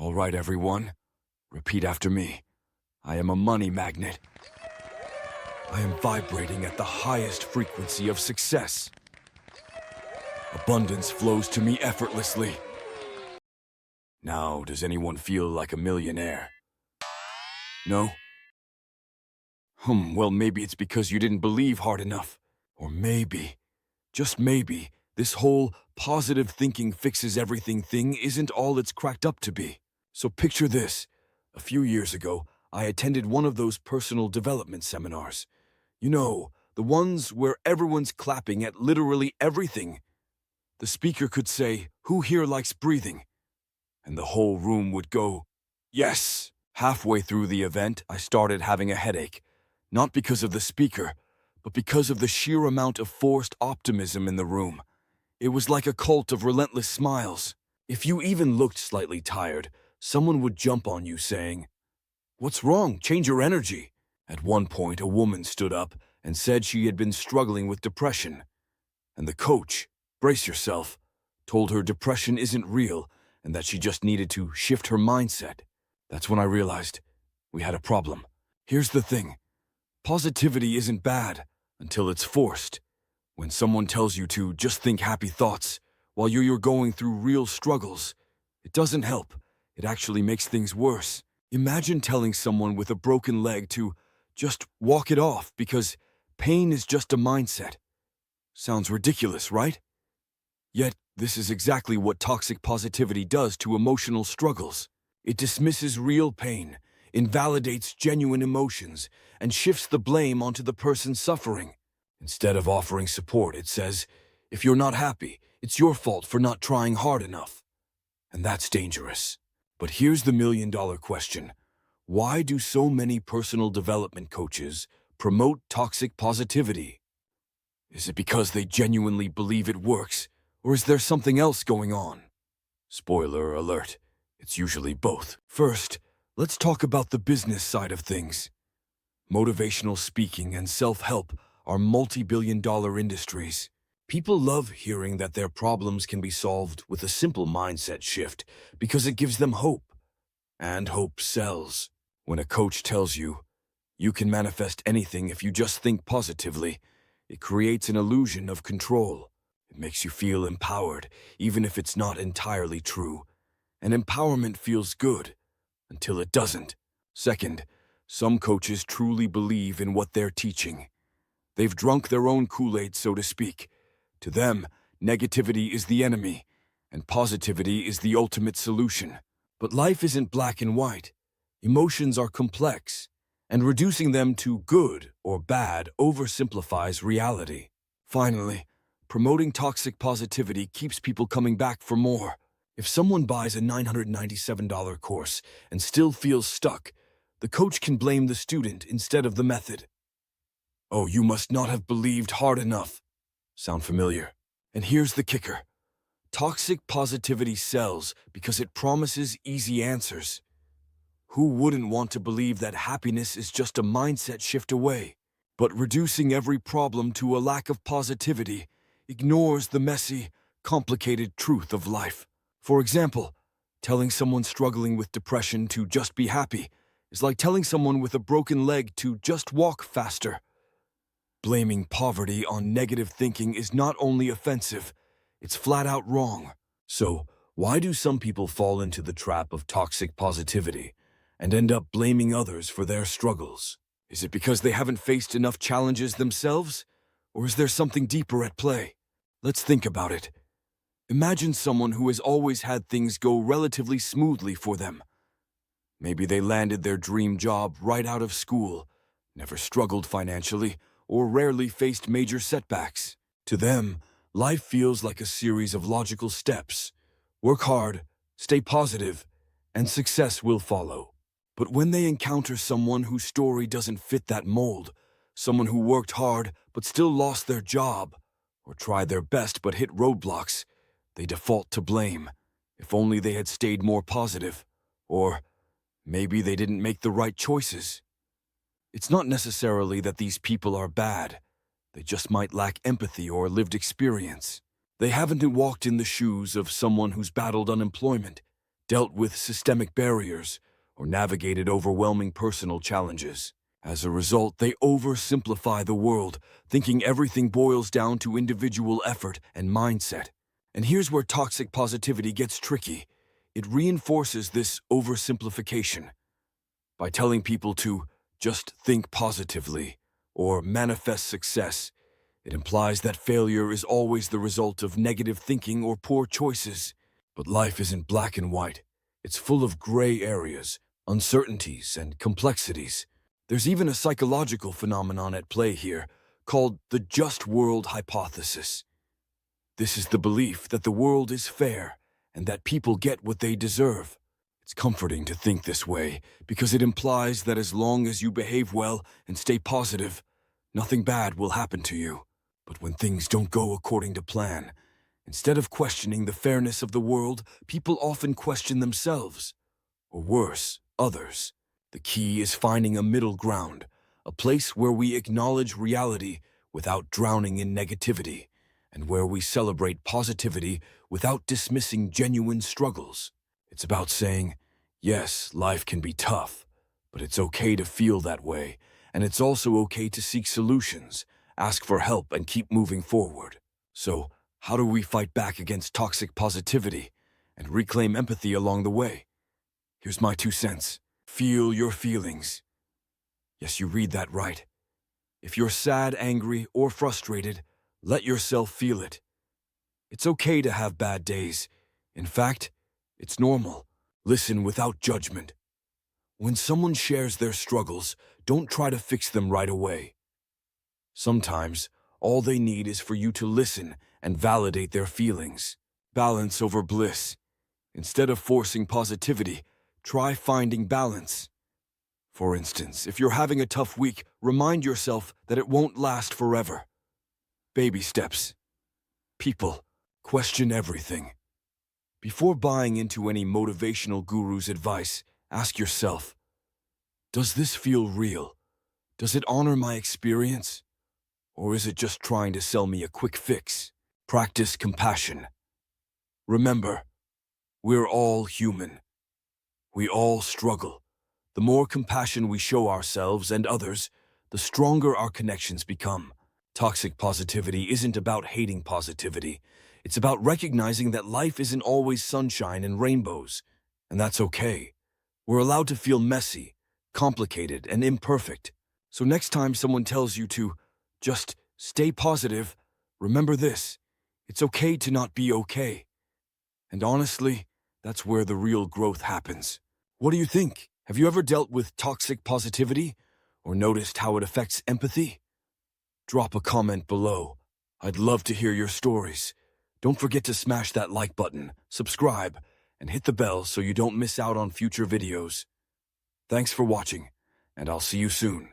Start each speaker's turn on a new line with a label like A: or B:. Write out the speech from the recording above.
A: All right, everyone. Repeat after me. I am a money magnet. I am vibrating at the highest frequency of success. Abundance flows to me effortlessly. Now, does anyone feel like a millionaire? No? Well, maybe it's because you didn't believe hard enough. Or maybe, just maybe, this whole positive thinking fixes everything thing isn't all it's cracked up to be. So picture this. A few years ago, I attended one of those personal development seminars. You know, the ones where everyone's clapping at literally everything. The speaker could say, "Who here likes breathing?" And the whole room would go, "Yes." Halfway through the event, I started having a headache. Not because of the speaker, but because of the sheer amount of forced optimism in the room. It was like a cult of relentless smiles. If you even looked slightly tired, someone would jump on you saying, "What's wrong? Change your energy." At one point, a woman stood up and said she had been struggling with depression. And the coach, brace yourself, told her depression isn't real and that she just needed to shift her mindset. That's when I realized we had a problem. Here's the thing. Positivity isn't bad until it's forced. When someone tells you to just think happy thoughts while you're going through real struggles, it doesn't help. It actually makes things worse. Imagine telling someone with a broken leg to just walk it off because pain is just a mindset. Sounds ridiculous, right? Yet, this is exactly what toxic positivity does to emotional struggles. It dismisses real pain, invalidates genuine emotions, and shifts the blame onto the person suffering. Instead of offering support, it says, "If you're not happy, it's your fault for not trying hard enough." And that's dangerous. But here's the million-dollar question. Why do so many personal development coaches promote toxic positivity? Is it because they genuinely believe it works, or is there something else going on? Spoiler alert, it's usually both. First, let's talk about the business side of things. Motivational speaking and self-help are multi-billion-dollar industries. People love hearing that their problems can be solved with a simple mindset shift because it gives them hope. And hope sells. When a coach tells you, "You can manifest anything if you just think positively," it creates an illusion of control. It makes you feel empowered, even if it's not entirely true. And empowerment feels good, until it doesn't. Second, some coaches truly believe in what they're teaching. They've drunk their own Kool-Aid, so to speak. To them, negativity is the enemy, and positivity is the ultimate solution. But life isn't black and white. Emotions are complex, and reducing them to good or bad oversimplifies reality. Finally, promoting toxic positivity keeps people coming back for more. If someone buys a $997 course and still feels stuck, the coach can blame the student instead of the method. "Oh, you must not have believed hard enough." Sound familiar? And here's the kicker. Toxic positivity sells because it promises easy answers. Who wouldn't want to believe that happiness is just a mindset shift away? But reducing every problem to a lack of positivity ignores the messy, complicated truth of life. For example, telling someone struggling with depression to just be happy is like telling someone with a broken leg to just walk faster. Blaming poverty on negative thinking is not only offensive, it's flat out wrong. So, why do some people fall into the trap of toxic positivity and end up blaming others for their struggles? Is it because they haven't faced enough challenges themselves? Or is there something deeper at play? Let's think about it. Imagine someone who has always had things go relatively smoothly for them. Maybe they landed their dream job right out of school, never struggled financially, or rarely faced major setbacks. To them, life feels like a series of logical steps. Work hard, stay positive, and success will follow. But when they encounter someone whose story doesn't fit that mold, someone who worked hard but still lost their job, or tried their best but hit roadblocks, they default to blame. If only they had stayed more positive. Or maybe they didn't make the right choices. It's not necessarily that these people are bad. They just might lack empathy or lived experience. They haven't walked in the shoes of someone who's battled unemployment, dealt with systemic barriers, or navigated overwhelming personal challenges. As a result, they oversimplify the world, thinking everything boils down to individual effort and mindset. And here's where toxic positivity gets tricky. It reinforces this oversimplification by telling people to just think positively or manifest success. It implies that failure is always the result of negative thinking or poor choices. But life isn't black and white. It's full of gray areas, uncertainties, and complexities. There's even a psychological phenomenon at play here called the just world hypothesis. This is the belief that the world is fair and that people get what they deserve. It's comforting to think this way because it implies that as long as you behave well and stay positive, nothing bad will happen to you. But when things don't go according to plan, instead of questioning the fairness of the world, people often question themselves, or worse, others. The key is finding a middle ground, a place where we acknowledge reality without drowning in negativity, and where we celebrate positivity without dismissing genuine struggles. It's about saying, yes, life can be tough, but it's okay to feel that way, and it's also okay to seek solutions, ask for help, and keep moving forward. So, how do we fight back against toxic positivity and reclaim empathy along the way? Here's my 2 cents. Feel your feelings. Yes, you read that right. If you're sad, angry, or frustrated, let yourself feel it. It's okay to have bad days. In fact, it's normal. Listen without judgment. When someone shares their struggles, don't try to fix them right away. Sometimes, all they need is for you to listen and validate their feelings. Balance over bliss. Instead of forcing positivity, try finding balance. For instance, if you're having a tough week, remind yourself that it won't last forever. Baby steps. People, question everything. Before buying into any motivational guru's advice, ask yourself, does this feel real? Does it honor my experience? Or is it just trying to sell me a quick fix? Practice compassion. Remember, we're all human. We all struggle. The more compassion we show ourselves and others, the stronger our connections become. Toxic positivity isn't about hating positivity. It's about recognizing that life isn't always sunshine and rainbows, and that's okay. We're allowed to feel messy, complicated, and imperfect. So next time someone tells you to just stay positive, remember this: it's okay to not be okay. And honestly, that's where the real growth happens. What do you think? Have you ever dealt with toxic positivity or noticed how it affects empathy? Drop a comment below. I'd love to hear your stories. Don't forget to smash that like button, subscribe, and hit the bell so you don't miss out on future videos. Thanks for watching, and I'll see you soon.